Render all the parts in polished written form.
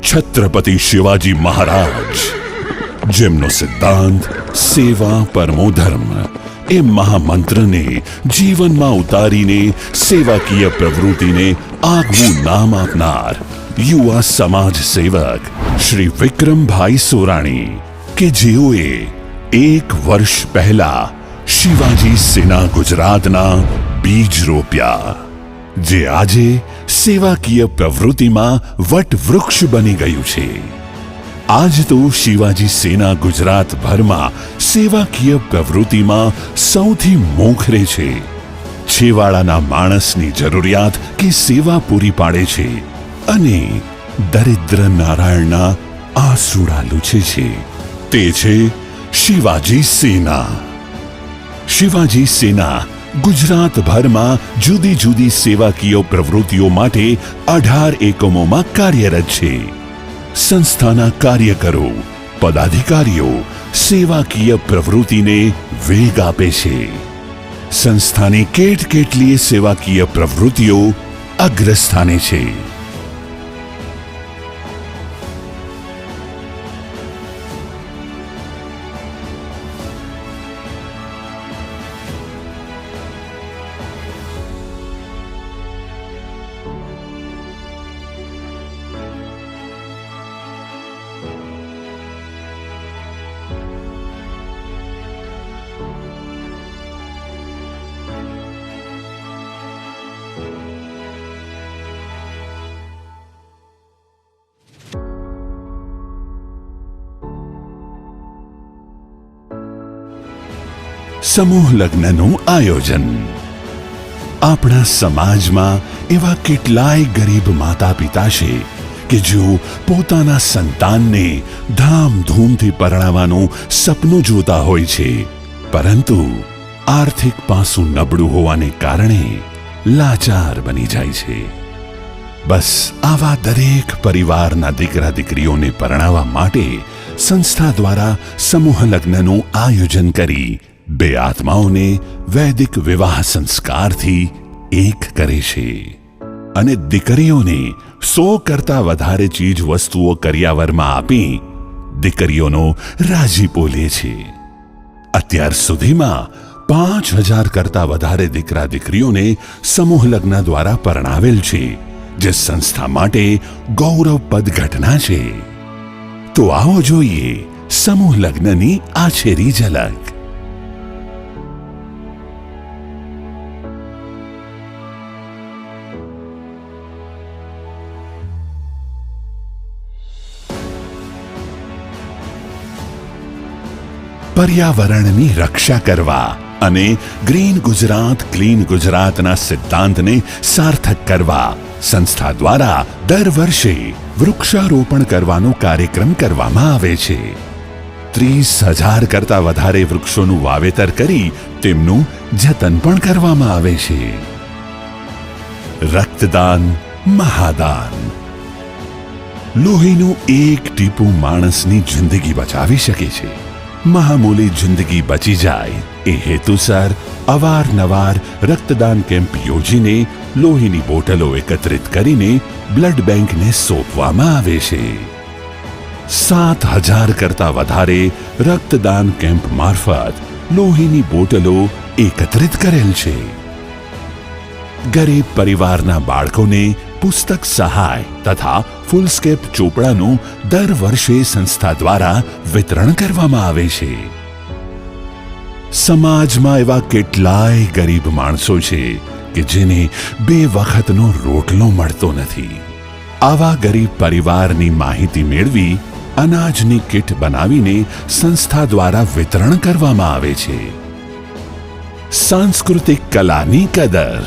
છત્રપતિ શિવાજી મહારાજ, જેમનો સિદ્ધાંત સેવા પરમો ધર્મ એ મહામંત્રને જીવનમાં ઉતારીને સેવાકીય પ્રવૃત્તિને આગવું નામ આપનાર યુવા સમાજ સેવક શ્રી વિક્રમભાઈ સોરાણી, કે જેઓએ 1 વર્ષ પહેલા શિવાજી સેના ગુજરાતના બીજ રોપ્યા, જે આજે સેવાકીય પ્રવૃત્તિમાં વટવૃક્ષ બની ગયું છે. આજ તો શિવાજી સેના ગુજરાતભરમાં સેવાકીય પ્રવૃત્તિમાં સૌથી મોખરે છે. છેવાડાના માણસની જરૂરિયાત કે સેવા પૂરી પાડે છે અને દરિદ્ર નારાયણના આંસુડા લૂછે છે. તે છે શિવાજી સેના. શિવાજી સેના ગુજરાતભરમાં જુદી જુદી સેવાકીય પ્રવૃત્તિઓ માટે 18 એકમોમાં કાર્યરત છે. સંસ્થાના કાર્યકરો, પદાધિકારીઓ સેવાકીય પ્રવૃત્તિને વેગ આપે છે. સંસ્થાની કેટલીય સેવાકીય પ્રવૃત્તિઓ અગ્રસ્થાને છે. સમૂહ લગ્નનું આયોજન. આપણા સમાજમાં એવા કેટલાય ગરીબ માતા પિતા છે કે જેઓ પોતાના સંતાનને ધામધૂમથી પરણાવવાનું સપનું જોતા હોય છે, પરંતુ આર્થિક પાસું નબળું હોવાને કારણે લાચાર બની જાય છે. બસ આવા દરેક પરિવારના દીકરા દીકરીઓને પરણાવવા માટે સંસ્થા દ્વારા સમૂહ લગ્નનું આયોજન કરી બે આત્માઓને વૈદિક વિવાહ સંસ્કારથી એક કરે છે અને દીકરીઓને 100 કરતા વધારે ચીજ વસ્તુઓ કરિયાવરમાં આપી દીકરીઓનો રાજીપો લે છે. અત્યાર સુધીમાં 5000 કરતા વધારે દીકરા દીકરીઓને સમૂહ લગ્ન દ્વારા પરણાવેલ છે, જે સંસ્થા માટે ગૌરવપદ ઘટના છે. તો આવો જોઈએ સમૂહ લગ્નની આછેરી ઝલક. પર્યાવરણની રક્ષા કરવા અને ગ્રીન ગુજરાત ક્લીન ગુજરાતના સિદ્ધાંતને સાર્થક કરવા સંસ્થા દ્વારા દર વર્ષે વૃક્ષારોપણ કરવાનો કાર્યક્રમ કરવામાં આવે છે. 30,000 કરતા વધારે વૃક્ષોનું વાવેતર કરી તેમનું જતન પણ કરવામાં આવે છે. રક્તદાન મહાદાન. લોહીનું એક ટીપું માણસની જિંદગી બચાવી શકે છે. મહામૂલી જિંદગી બચી જાય એ હેતુસર અવારનવાર રક્તદાન કેમ્પ યોજીને લોહીની બોટલો એકત્રિત કરીને બ્લડ બેંકને સોંપવામાં આવે છે. 7,000 કરતા વધારે રક્તદાન કેમ્પ મારફત લોહીની બોટલો એકત્રિત કરેલ છે. ગરીબ પરિવારના બાળકોને પુસ્તક સહાય તથા ફૂલસ્કેપ ચોપડાનું દર વર્ષે સંસ્થા દ્વારા વિતરણ કરવામાં આવે છે. સમાજમાં એવા કેટલાય ગરીબ માણસો છે કે જેને 2 વખતનો રોટલો મળતો નથી. આવા ગરીબ પરિવારની માહિતી મેળવી અનાજની કીટ બનાવીને સંસ્થા દ્વારા વિતરણ કરવામાં આવે છે. સાંસ્કૃતિક કલાની કદર.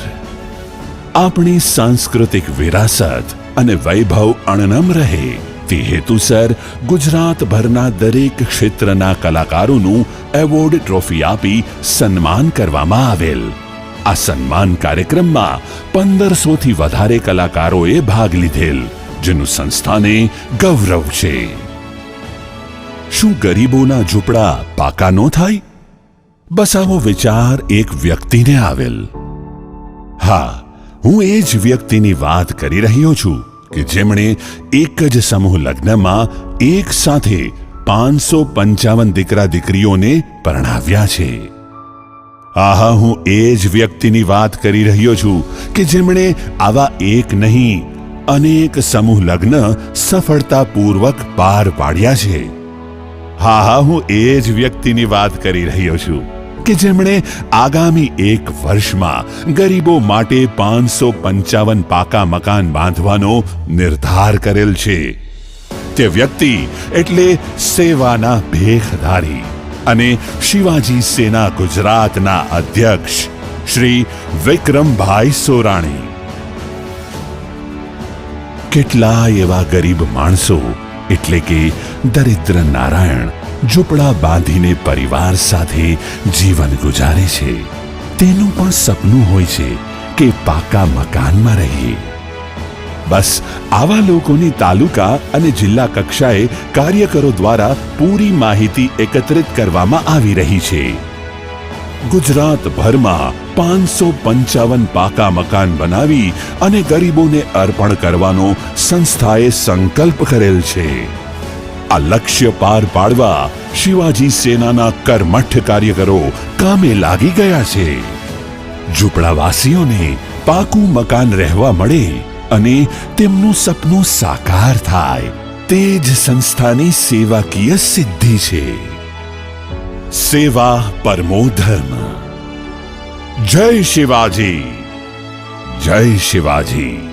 આપણી સાંસ્કૃતિક વિરાસત અને વૈભવ અણનમ રહે તે હેતુસર ગુજરાતભરના દરેક ક્ષેત્રના કલાકારોનું એવોર્ડ ટ્રોફી આપી સન્માન કરવામાં આવેલ. આ સન્માન કાર્યક્રમમાં 1500થી વધારે કલાકારોએ ભાગ લીધેલ, જેનું સંસ્થાને ગૌરવ છે. શું ગરીબોના ઝૂંપડા પાકા ન થાય? બસ આવો વિચાર એક વ્યક્તિને આવેલ. હા, હું એ જ વ્યક્તિની વાત કરી રહ્યો છું કે જેમણે એક જ સમૂહ લગ્નમાં એક સાથે 555 દીકરા દીકરીઓને પરણાવ્યા છે. આહા, હું એ જ વ્યક્તિની વાત કરી રહ્યો છું કે જેમણે આવા એક નહીં અનેક સમૂહ લગ્ન સફળતાપૂર્વક પાર પાડ્યા છે. હા, હું એ જ વ્યક્તિની વાત કરી રહ્યો છું કે જેમણે આગામી 1 વર્ષમાં ગરીબો માટે 555 પાકા મકાન બાંધવાનો નિર્ધાર કરેલ છે. તે વ્યક્તિ એટલે સેવાના ભેખધારી અને શિવાજી સેના ગુજરાતના અધ્યક્ષ શ્રી વિક્રમભાઈ સોરાણી. કેટલાય એવા ગરીબ માણસો એટલે કે દરિદ્ર નારાયણ ઝૂંપડા બાંધીને પરિવાર સાથે જીવન ગુજારે છે. તેનું પણ સપનું હોય છે કે પાકા મકાનમાં રહીએ. બસ આવા લોકોની તાલુકા અને જિલ્લા કક્ષાએ કાર્યકરો દ્વારા પૂરી માહિતી એકત્રિત કરવામાં આવી રહી છે. ગુજરાતભરમાં 555 પાકા મકાન બનાવી અને ગરીબોને અર્પણ કરવાનો સંસ્થાએ સંકલ્પ કરેલ છે. આ લક્ષ્ય પાર પાડવા શિવાજી સેનાના કર્મઠ કાર્યકરો કામે લાગી ગયા છે. ઝૂંપડાવાસીઓને પાકું મકાન રહેવા મળે અને તેમનું સપનું સાકાર થાય, તે જ સંસ્થાની સેવાકીય સિદ્ધિ છે. સેવા પરમો ધર્મ. જય શિવાજી, જય શિવાજી.